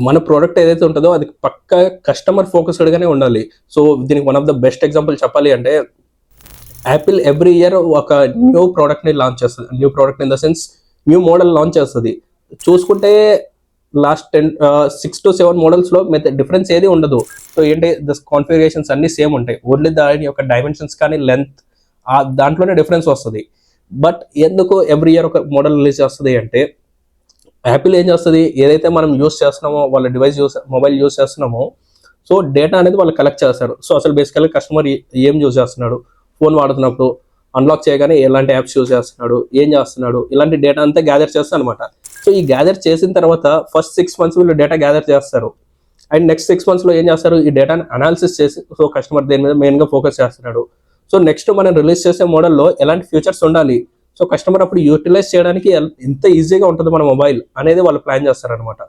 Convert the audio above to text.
మన ప్రోడక్ట్ ఏదైతే ఉంటుందో అది పక్కా కస్టమర్ ఫోకస్డ్గానే ఉండాలి. సో దీనికి one of the best example చెప్పాలి అంటే యాపిల్ ఎవ్రీ ఇయర్ ఒక న్యూ ప్రోడక్ట్ని లాంచ్ చేస్తుంది. New product in the sense new model launch చేస్తుంది. చూసుకుంటే లాస్ట్ 6 to 7 మోడల్స్లో డిఫరెన్స్ ఏది ఉండదు. సో ఏంటి ద కాన్ఫిగరేషన్స్ అన్నీ సేమ్ ఉంటాయి, ఓన్లీ దాని యొక్క డైమెన్షన్స్ కానీ లెంత్ దాంట్లోనే డిఫరెన్స్ వస్తుంది. బట్ ఎందుకు ఎవ్రీ ఇయర్ ఒక మోడల్ రిలీజ్ చేస్తుంది అంటే యాపిల్ ఏం చేస్తుంది, ఏదైతే మనం యూస్ చేస్తున్నామో వాళ్ళ డివైస్ మొబైల్ యూస్ చేస్తున్నామో సో డేటా అనేది వాళ్ళు కలెక్ట్ చేస్తారు. సో అసలు బేసికల్గా కస్టమర్ ఏం యూజ్ చేస్తున్నాడు, ఫోన్ వాడుతున్నప్పుడు అన్లాక్ చేయగానే ఎలాంటి యాప్స్ యూజ్ చేస్తున్నాడు, ఏం చేస్తున్నాడు, ఇలాంటి డేటా అంతా గ్యాదర్ చేస్తాను అనమాట. సో ఈ గ్యాదర్ చేసిన తర్వాత ఫస్ట్ 6 months వీళ్ళు డేటా గ్యాదర్ చేస్తారు. అండ్ నెక్స్ట్ 6 monthsలో ఏం చేస్తారు, ఈ డేటాని అనాలిసిస్ చేసి సో కస్టమర్ దేని మీద మెయిన్గా ఫోకస్ చేస్తున్నాడు. సో నెక్స్ట్ మనం రిలీజ్ చేసే మోడల్లో ఎలాంటి ఫీచర్స్ ఉండాలి, సో కస్టమర్ అప్పుడు యూటిలైజ్ చేయడానికి ఎంత ఈజీగా ఉంటుంది మన మొబైల్ అనేది వాళ్ళు ప్లాన్ చేస్తారనమాట.